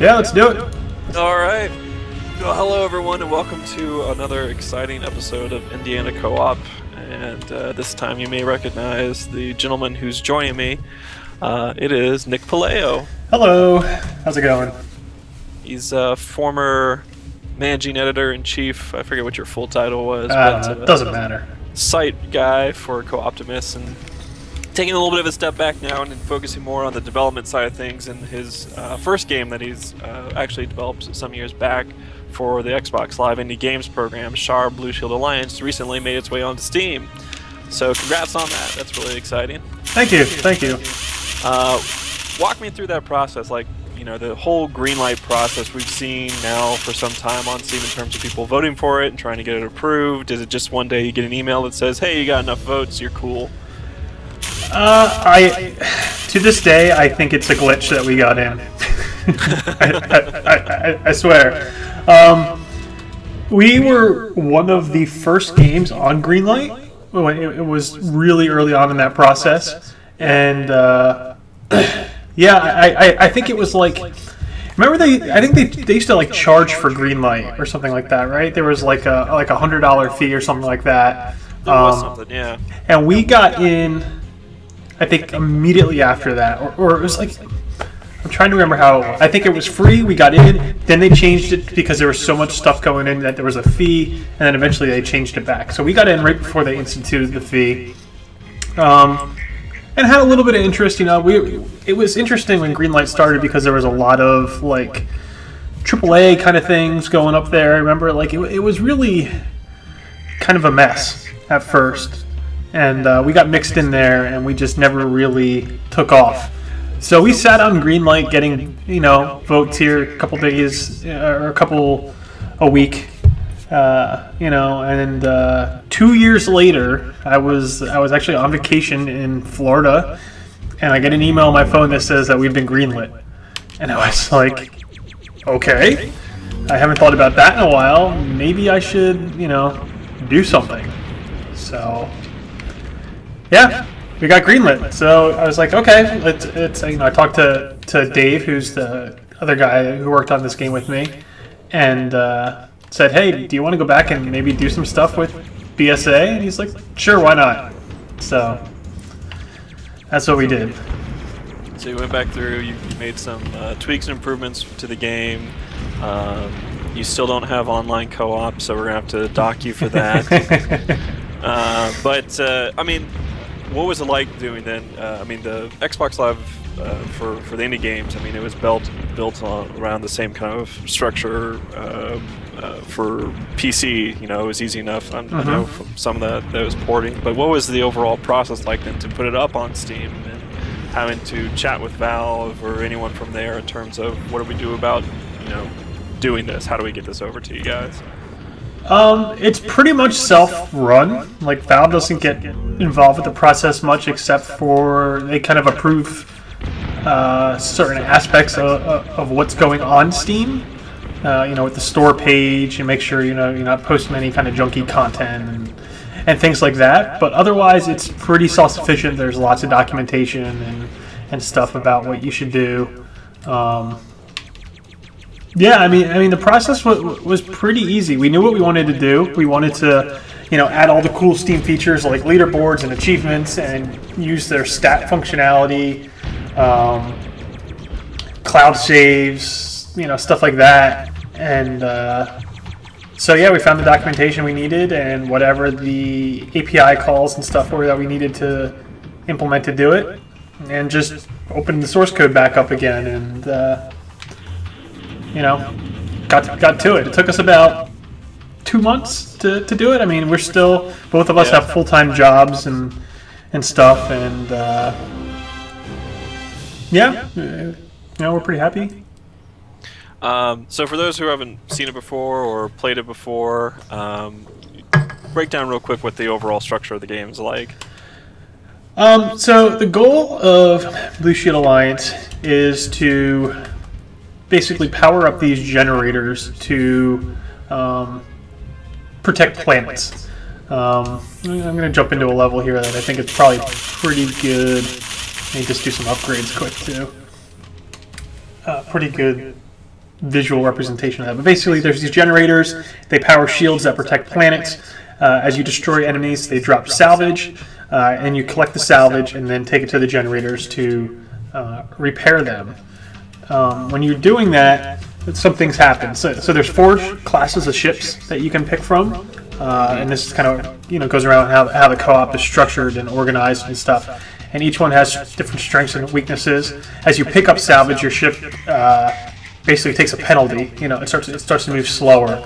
Yeah, let's do it. All right. Well, hello, everyone, and welcome to another exciting episode of Indiana Co-op. And this time you may recognize the gentleman who's joining me. It is Nick Paleo. Hello. How's it going? He's a former managing editor-in-chief. I forget what your full title was. It doesn't matter. Site guy for Co-Optimus, and taking a little bit of a step back now and focusing more on the development side of things. In his first game that he's actually developed some years back for the Xbox Live Indie Games program, SCHAR Blue Shield Alliance, recently made its way onto Steam. So congrats on that. That's really exciting. Thank you. Thank you. Walk me through that process, like, you know, the whole greenlight process we've seen now for some time on Steam in terms of people voting for it and trying to get it approved. Is it just one day you get an email that says, hey, you got enough votes, you're cool? To this day, I think it's a glitch that we got in. I swear. We were one of the first games on Greenlight. It was really early on in that process, and yeah, I think it was like, remember I think they used to like charge for Greenlight or something like that, right? There was like a $100 fee or something like that. There was something, yeah. And we got in, I think, immediately after that, or it was like, I'm trying to remember how. I think it was free. We got in. Then they changed it because there was so much stuff going in that there was a fee, and then eventually they changed it back. So we got in right before they instituted the fee, and had a little bit of interest. You know, it was interesting when Greenlight started because there was a lot of like AAA kind of things going up there. I remember, like, it was really kind of a mess at first, and we got mixed in there, and we just never really took off. So we sat on Greenlight getting, you know, votes here a couple days or a week, you know, and 2 years later, I was actually on vacation in Florida, and I get an email on my phone that says that we've been greenlit, and I was like, okay, I haven't thought about that in a while. Maybe I should, you know, do something. So, yeah. We got greenlit, so I was like, okay, it's you know, I talked to Dave, who's the other guy who worked on this game with me, and said, hey, do you want to go back and maybe do some stuff with BSA? And he's like, sure, why not? So that's what we did. So you went back through, you made some tweaks and improvements to the game. You still don't have online co-op, so we're going to have to dock you for that. But, I mean, what was it like doing then? I mean, the Xbox Live for the indie games, I mean, it was built around the same kind of structure for PC. You know, it was easy enough. I know from some of that was porting. But what was the overall process like then to put it up on Steam and having to chat with Valve or anyone from there in terms of what do we do about, you know, doing this? How do we get this over to you guys? It's pretty much self-run. Like, Valve doesn't get involved with the process much, except for they kind of approve certain aspects of what's going on Steam. You know, with the store page, and make sure, you know, you're not posting any kind of junky content and things like that. But otherwise, it's pretty self-sufficient. There's lots of documentation and stuff about what you should do. Yeah, I mean, the process was pretty easy. We knew what we wanted to do. We wanted to, you know, add all the cool Steam features like leaderboards and achievements, and use their stat functionality, cloud saves, you know, stuff like that. And so yeah, we found the documentation we needed and whatever the API calls and stuff were that we needed to implement to do it, and just opened the source code back up again, and you know, got to it. It took us about 2 months to do it. I mean, we're still, both of us have full-time jobs and stuff, and yeah, you know, we're pretty happy. So for those who haven't seen it before or played it before, break down real quick what the overall structure of the game is like. So the goal of Blue Shield Alliance is to basically power up these generators to protect planets. I'm going to jump into a level here that I think is probably pretty good. Let me just do some upgrades quick too. Pretty good visual representation of that. But basically, there's these generators. They power shields that protect planets. As you destroy enemies, they drop salvage, and you collect the salvage and then take it to the generators to repair them. When you're doing that, some things happen. So there's 4 classes of ships that you can pick from, and this kind of goes around how the co-op is structured and organized and stuff. And each one has different strengths and weaknesses. As you pick up salvage, your ship basically takes a penalty. It starts to move slower.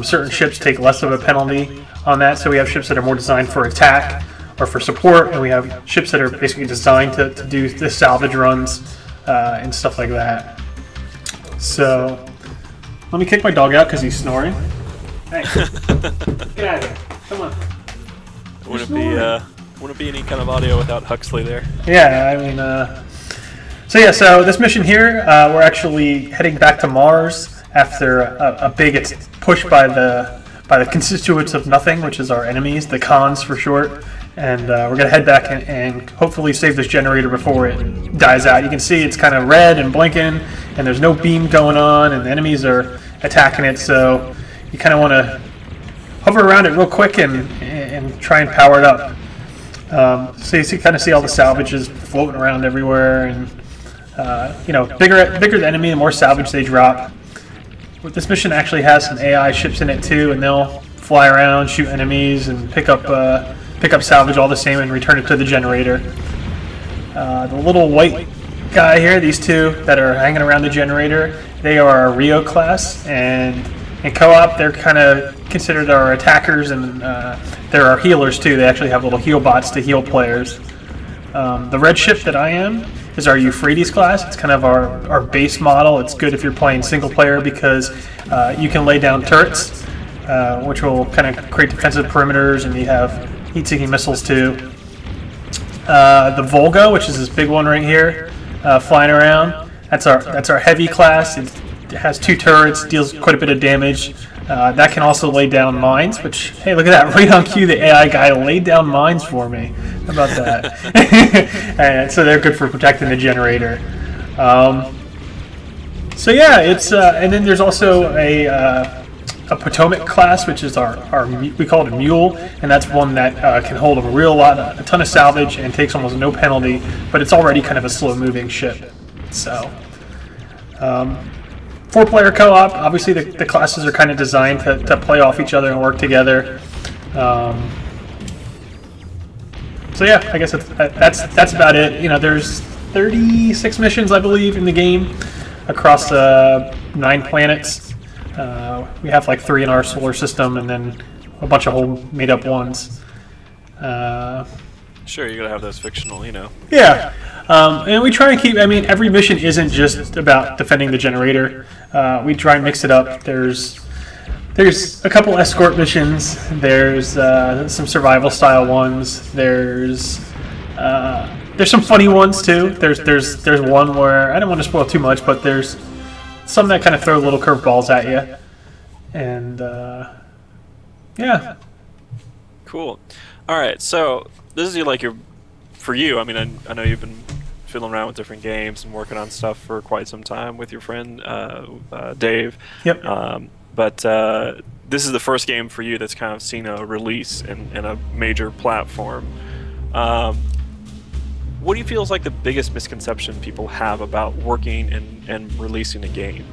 Certain ships take less of a penalty on that. So we have ships that are more designed for attack or for support, and we have ships that are basically designed to do the salvage runs and stuff like that. So let me kick my dog out because he's snoring. Hey, get out of here! Come on. Wouldn't be any kind of audio without Huxley there. Yeah, I mean, so this mission here, we're actually heading back to Mars after a big push by the constituents of nothing, which is our enemies, the cons for short. And we're gonna head back and hopefully save this generator before it dies out. You can see it's kind of red and blinking, and there's no beam going on, and the enemies are attacking it. So you kind of want to hover around it real quick and try and power it up. So you kind of see all the salvages floating around everywhere, and bigger the enemy, the more salvage they drop. This mission actually has some AI ships in it too, and they'll fly around, shoot enemies, and pick up salvage all the same and return it to the generator. The little white guy here, these 2 that are hanging around the generator, they are our Rio class, and in co-op they're kind of considered our attackers, and they're our healers too. They actually have little heal bots to heal players. The red ship that I am is our Euphrates class. It's kind of our base model. It's good if you're playing single player because you can lay down turrets, which will kind of create defensive perimeters, and you have heat-seeking missiles too. The Volga, which is this big one right here, flying around. That's our heavy class. It has 2 turrets, deals quite a bit of damage. That can also lay down mines, which, hey, look at that, right on cue, the AI guy laid down mines for me. How about that? And so they're good for protecting the generator. So yeah, it's and then there's also a Potomac class, which is we call it a mule, and that's one that can hold a ton of salvage and takes almost no penalty, but it's already kind of a slow-moving ship. So 4-player co-op. Obviously, the classes are kind of designed to play off each other and work together. So yeah, I guess that's about it. There's 36 missions, I believe, in the game across 9 planets. We have like 3 in our solar system, and then a bunch of whole made-up ones. Sure, you gotta have those fictional, Yeah, and we try and keep. I mean, every mission isn't just about defending the generator. We try and mix it up. There's a couple escort missions. There's some survival style ones. There's some funny ones too. There's one where I don't want to spoil too much, but there's some that kind of throw little curveballs at you, and yeah. Cool. All right, so this is for you. I mean, I know you've been fiddling around with different games and working on stuff for quite some time with your friend Dave. Yep. But this is the first game for you that's kind of seen a release in a major platform. What do you feel is like the biggest misconception people have about working and releasing a game?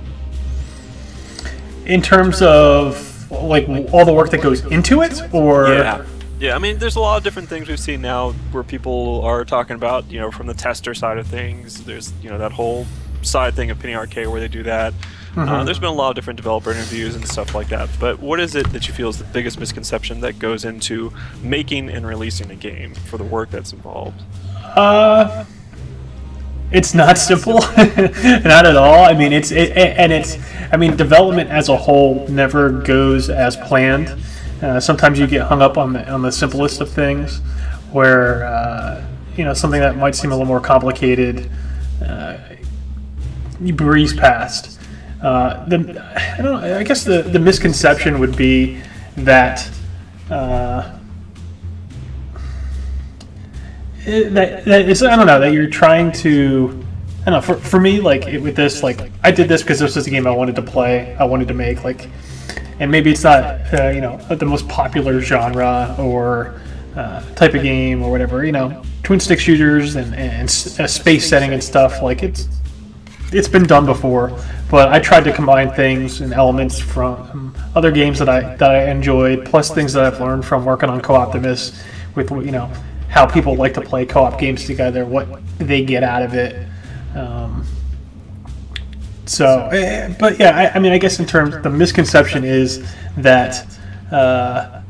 In terms of like all the work that goes into it, or yeah. I mean, there's a lot of different things we've seen now where people are talking about, from the tester side of things. There's that whole side thing of Penny Arcade where they do that. There's been a lot of different developer interviews and stuff like that. But what is it that you feel is the biggest misconception that goes into making and releasing a game for the work that's involved? It's not simple, not at all. I mean, development as a whole never goes as planned. Sometimes you get hung up on the simplest of things, where something that might seem a little more complicated, you breeze past. I guess the misconception would be that that you're trying to I don't know, for me, like, with this, like, I did this because this was a game I wanted to play, I wanted to make, like, and maybe it's not, you know, the most popular genre or type of game or whatever, you know, twin-stick shooters and a space setting and stuff, like, it's been done before, but I tried to combine things and elements from other games that I enjoyed, plus things that I've learned from working on Co-Optimus with, you know, how people like to play co-op games together, what they get out of it. But yeah, I mean, I guess in terms, the misconception is that I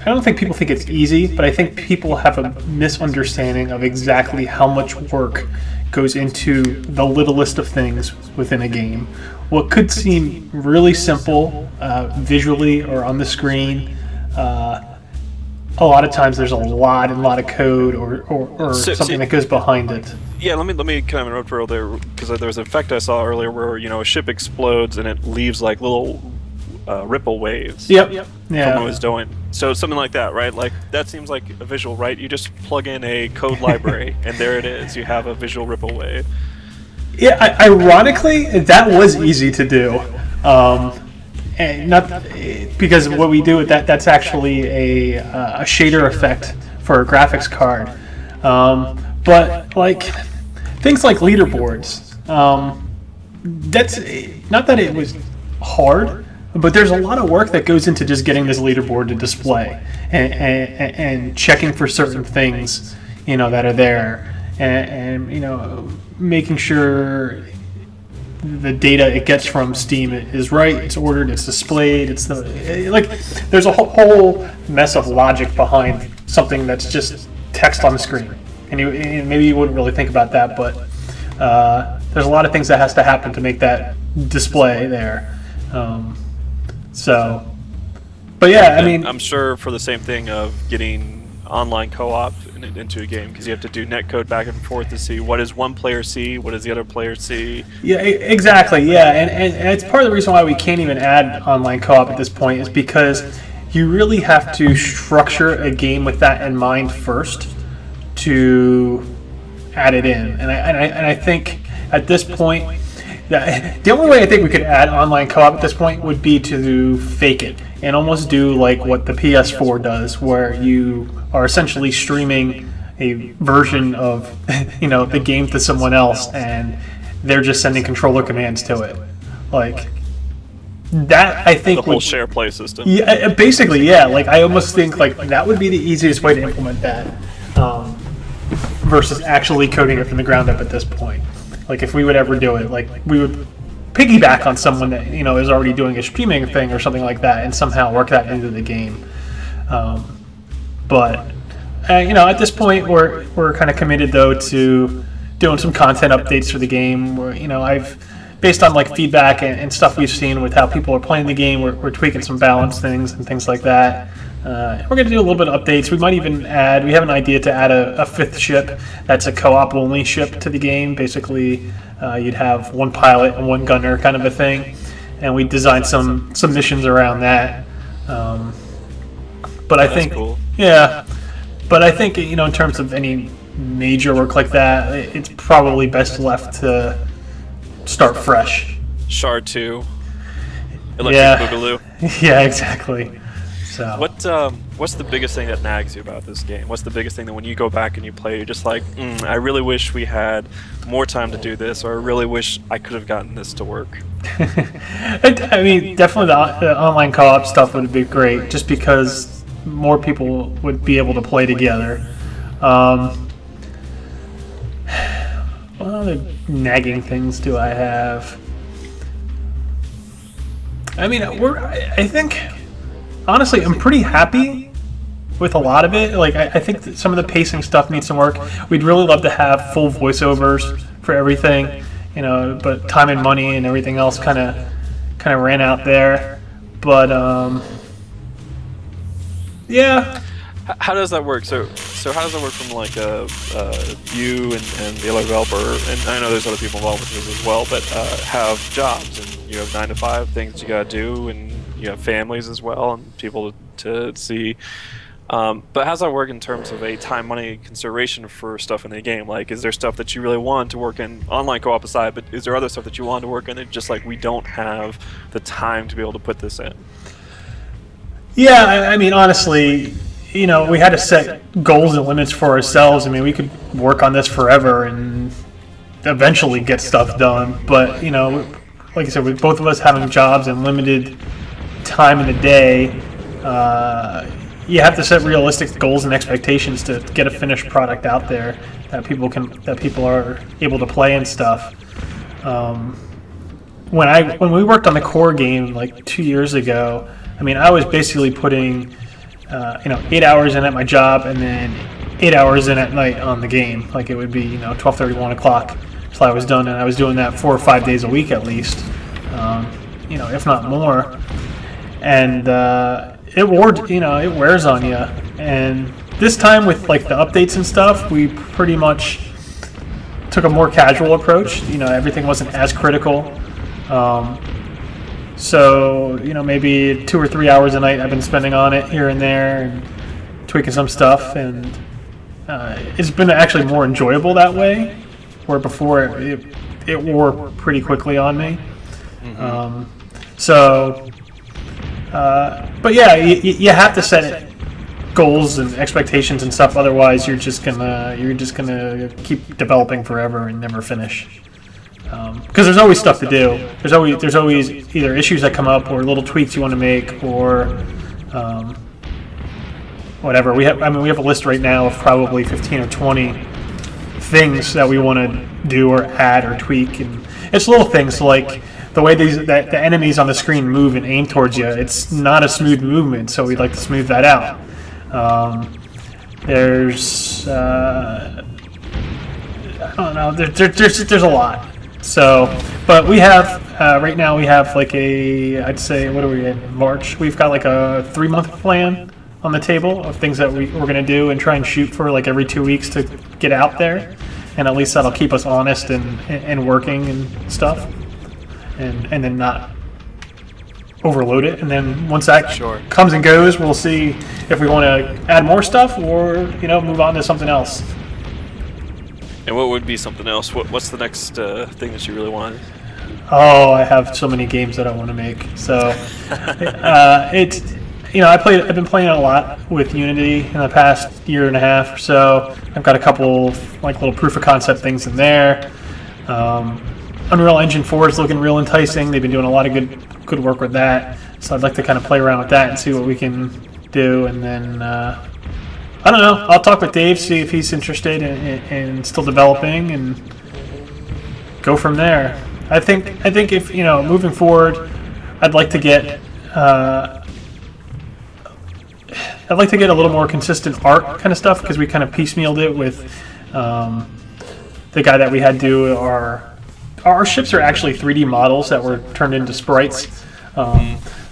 don't think people think it's easy, but I think people have a misunderstanding of exactly how much work goes into the littlest of things within a game. What could seem really simple visually or on the screen, a lot of times there's a lot of code or something that goes behind it. Yeah, let me kind of interrupt real there, because there was an effect I saw earlier where, you know, a ship explodes and it leaves like little ripple waves. Yep. From Yeah. what it was doing. So something like that, right? Like, that seems like a visual, right? You just plug in a code library and there it is. You have a visual ripple wave. Yeah, ironically, that was easy to do. And not because what we do with that's actually a shader effect for a graphics card. But like things like leaderboards, that's not that it was hard, but there's a lot of work that goes into just getting this leaderboard to display and checking for certain things, you know, that are there, and you know, making sure the data it gets from Steam is right, it's ordered, it's displayed, it's like there's a whole mess of logic behind something that's just text on the screen, and maybe you wouldn't really think about that, but there's a lot of things that has to happen to make that display there. But yeah, I mean, I'm sure for the same thing of getting online co-op into a game, because you have to do netcode back and forth to see what does one player see, what does the other player see. Yeah, exactly. Yeah, and it's part of the reason why we can't even add online co-op at this point, is because you really have to structure a game with that in mind first to add it in. And I think at this point, the only way I think we could add online co-op at this point would be to fake it and almost do like what the PS4 does, where you are essentially streaming a version of, you know, the game to someone else, and they're just sending controller commands to it. Like that, I think the whole share play system. Yeah, basically, yeah. Like I almost think like that would be the easiest way to implement that, versus actually coding it from the ground up at this point. Like if we would ever do it, like we would piggyback on someone that, you know, is already doing a streaming thing or something like that, and somehow work that into the game. But you know, at this point, we're kind of committed though to doing some content updates for the game. Where, you know, based on like feedback and stuff we've seen with how people are playing the game, we're tweaking some balance things and things like that. We're going to do a little bit of updates. We might even add, we have an idea to add a fifth ship that's a co-op only ship to the game. Basically, you'd have one pilot and one gunner kind of a thing, and we designed some missions around that. But I think, cool. Yeah, but I think, you know, in terms of any major work like that, it's probably best left to start fresh. SCHAR 2, Electric Boogaloo. Yeah, exactly. So what's the biggest thing that nags you about this game? What's the biggest thing that when you go back and you play, you're just like, I really wish we had more time to do this, or I really wish I could have gotten this to work? I mean, definitely the online co-op stuff would be great, just because more people would be able to play together. What other nagging things do I have? I mean, I think, honestly, I'm pretty happy with a lot of it. Like, I think that some of the pacing stuff needs some work. We'd really love to have full voiceovers for everything, you know, but time and money and everything else kind of ran out there. But yeah. How does that work? So how does that work from like you and the other developer, and I know there's other people involved with this as well, but have jobs, and you have 9 to 5 things you gotta do, and you have families as well, and people to see. But how's that work in terms of a time, money consideration for stuff in the game? Like, is there stuff that you really want to work in online co-op aside, but is there other stuff that you want to work in that just like we don't have the time to be able to put this in? Yeah, I mean, honestly, you know, we had to set goals and limits for ourselves. I mean, we could work on this forever and eventually get stuff done. But, you know, like I said, with both of us having jobs and limited time in the day, you have to set realistic goals and expectations to get a finished product out there that people are able to play and stuff. When we worked on the core game like 2 years ago, I mean, I was basically putting 8 hours in at my job and then 8 hours in at night on the game. Like, it would be 12:30, 1 o'clock till I was done, and I was doing that 4 or 5 days a week at least, if not more. And it wears on you. And this time with like the updates and stuff, we pretty much took a more casual approach. Everything wasn't as critical. So maybe 2 or 3 hours a night I've been spending on it here and there and tweaking some stuff, and it's been actually more enjoyable that way, where before it wore pretty quickly on me. But yeah, you have to set goals and expectations and stuff. Otherwise, you're just gonna keep developing forever and never finish. Because there's always stuff to do. There's always either issues that come up or little tweaks you want to make or whatever. We have a list right now of probably 15 or 20 things that we want to do or add or tweak, and it's little things like the way the enemies on the screen move and aim towards you. It's not a smooth movement, so we'd like to smooth that out. There's I don't know. There's a lot. So, but we have right now we have like I'd say, what are we in March? We've got like a 3-month plan on the table of things that we're going to do and try and shoot for like every 2 weeks to get out there, and at least that'll keep us honest and working and stuff. And then not overload it. And then once that comes and goes, we'll see if we want to add more stuff or move on to something else. And what would be something else? What's the next thing that you really want? Oh, I have so many games that I want to make. So I've been playing a lot with Unity in the past year and a half or so. I've got a couple like little proof of concept things in there. Unreal Engine 4 is looking real enticing. They've been doing a lot of good work with that. So I'd like to kind of play around with that and see what we can do. And then, I don't know, I'll talk with Dave, see if he's interested in still developing, and go from there. I think if, moving forward, I'd like to get a little more consistent art kind of stuff, because we kind of piecemealed it with the guy that we had do our ships are actually 3D models that were turned into sprites.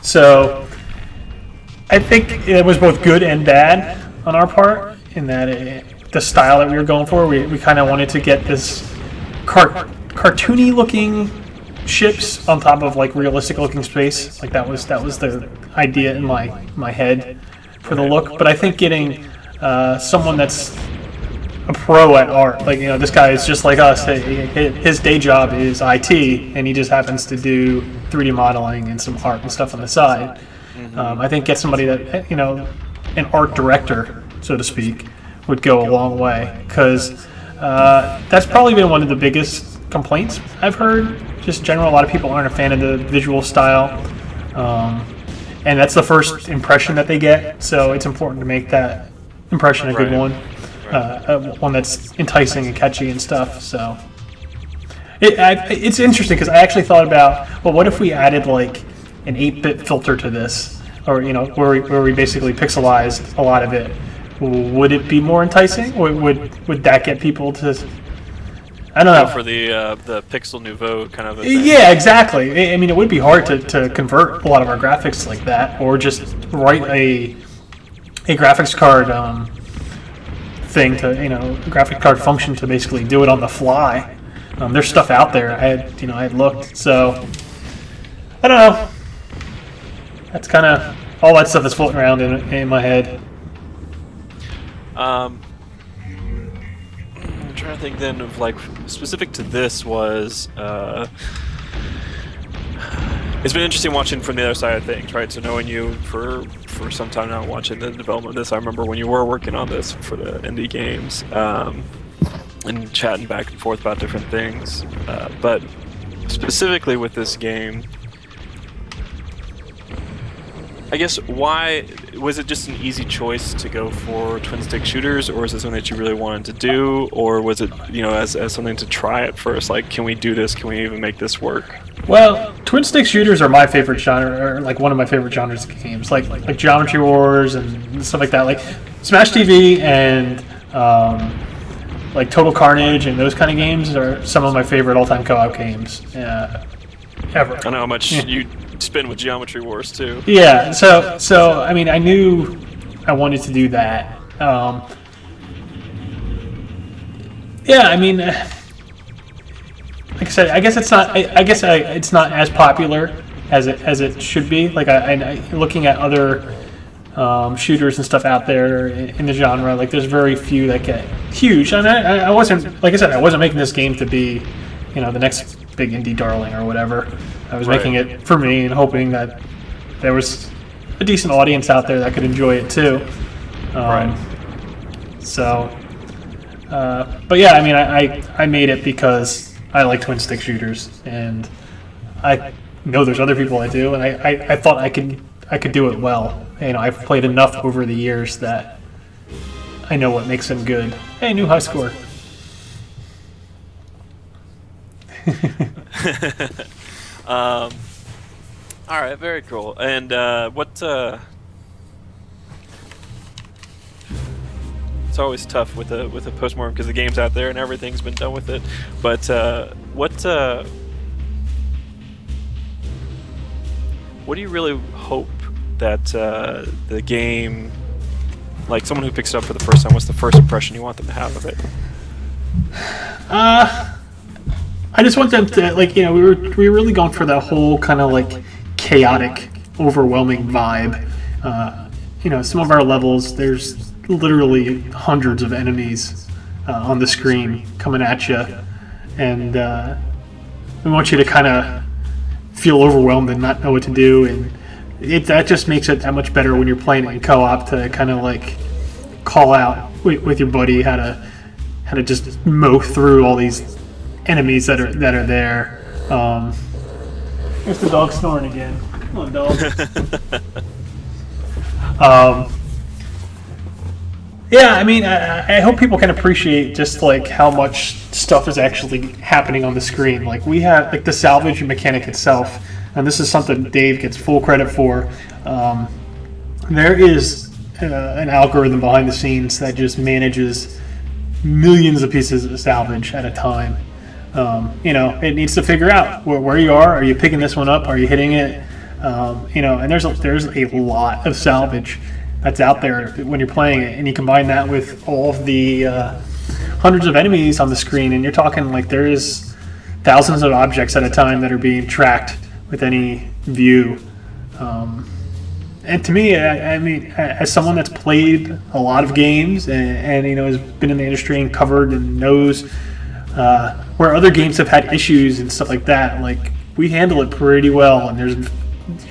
So I think it was both good and bad on our part, in that the style that we were going for, we kind of wanted to get this cartoony looking ships on top of like realistic looking space. Like that was the idea in my head for the look. But I think getting someone that's a pro at art, like this guy is just like us. His day job is IT, and he just happens to do 3D modeling and some art and stuff on the side. I think get somebody that an art director, so to speak, would go a long way, because that's probably been one of the biggest complaints I've heard. Just in general, a lot of people aren't a fan of the visual style, and that's the first impression that they get. So it's important to make that impression a good one. One that's enticing and catchy and stuff. So it's interesting, because I actually thought about, well, what if we added like an 8-bit filter to this, or where we basically pixelized a lot of it? Would it be more enticing, or would that get people to? I don't know. For the Pixel Nouveau kind of a thing. Yeah, exactly. I mean, it would be hard to convert a lot of our graphics like that, or just write a graphics card thing to graphic card function to basically do it on the fly. There's stuff out there. I had looked. So I don't know. That's kind of all that stuff is floating around in my head. I'm trying to think then of like specific to this was. It's been interesting watching from the other side of things, right? So knowing you for some time now, watching the development of this, I remember when you were working on this for the indie games, and chatting back and forth about different things. But specifically with this game, I guess why was it just an easy choice to go for twin-stick shooters, or is it something that you really wanted to do, or was it, you know, as something to try at first? Like, can we do this? Can we even make this work? Well, twin-stick shooters are my favorite genre, or like one of my favorite genres of games, like Geometry Wars and stuff like that. Like Smash TV and like Total Carnage and those kind of games are some of my favorite all-time co-op games ever. I know how much you spend with Geometry Wars too. Yeah, so I mean, I knew I wanted to do that. Yeah, I mean, like I said, I guess it's not. It's not as popular as it should be. Like I looking at other shooters and stuff out there in the genre, like there's very few that get huge. And I wasn't, like I said, I wasn't making this game to be, you know, the next big indie darling or whatever. I was making it for me and hoping that there was a decent audience out there that could enjoy it too. So, but yeah, I mean, I made it because I like twin-stick shooters, and I know there's other people that do, and I thought I could do it well. You know, I've played enough over the years that I know what makes them good. Hey, new high score. All right, very cool. And what? It's always tough with a postmortem because the game's out there and everything's been done with it. But what do you really hope that the game, like someone who picks it up for the first time, what's the first impression you want them to have of it? I just want them to, like, you know, we were really going for that whole kind of like chaotic, overwhelming vibe. You know, some of our levels, there's literally hundreds of enemies on the screen coming at you, and we want you to kind of feel overwhelmed and not know what to do, and that just makes it that much better when you're playing it in co-op to kind of like call out with your buddy how to just mow through all these enemies that are there. There's the dog snoring again. Come on, dog. Yeah, I mean, I hope people can appreciate just like how much stuff is actually happening on the screen. Like we have like the salvage mechanic itself, and this is something Dave gets full credit for. There is an algorithm behind the scenes that just manages millions of pieces of salvage at a time. You know, it needs to figure out where you are. Are you picking this one up? Are you hitting it? You know, and there's a lot of salvage that's out there when you're playing it, and you combine that with all of the hundreds of enemies on the screen, and you're talking like there is thousands of objects at a time that are being tracked with any view. And to me, I mean, as someone that's played a lot of games and you know has been in the industry and covered and knows where other games have had issues and stuff like that, like we handle it pretty well, and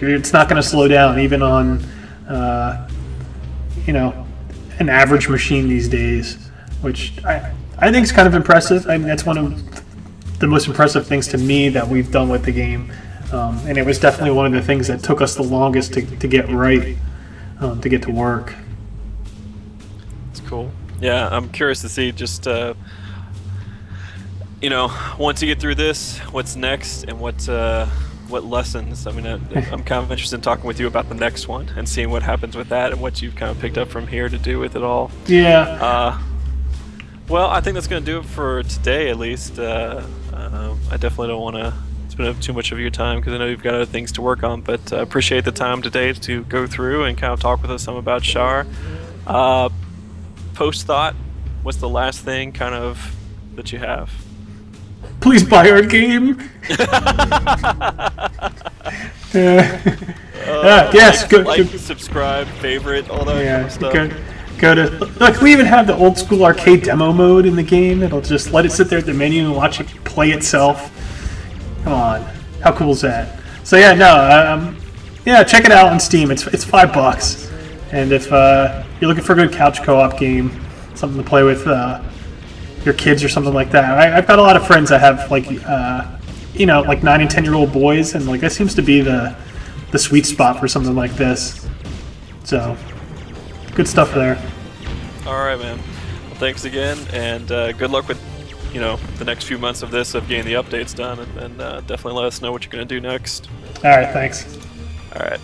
it's not going to slow down even on you know, an average machine these days, which I think is kind of impressive. I mean, that's one of the most impressive things to me that we've done with the game, and it was definitely one of the things that took us the longest to get right, to get to work. It's cool. Yeah, I'm curious to see just you know, once you get through this, what's next, and what lessons. I mean, I'm kind of interested in talking with you about the next one and seeing what happens with that and what you've kind of picked up from here to do with it all. Yeah. Well, I think that's going to do it for today, at least. I definitely don't want to spend up too much of your time because I know you've got other things to work on, but appreciate the time today to go through and kind of talk with us some about SCHAR. Post-thought, what's the last thing kind of that you have? Please buy our game. Yes, good. Like, subscribe, favorite, all that kind of stuff. go to like we even have the old school arcade demo mode in the game. It'll just let it sit there at the menu and watch it play itself. Come on, how cool is that? So yeah, no, yeah, check it out on Steam. It's $5, and if you're looking for a good couch co-op game, something to play with your kids or something like that. I've got a lot of friends that have like you know, like 9 and 10-year-old boys, and like that seems to be the sweet spot for something like this. So good stuff there. All right, man. Well, thanks again, and good luck with, you know, the next few months of this, of getting the updates done, and definitely let us know what you're going to do next. All right, thanks. All right.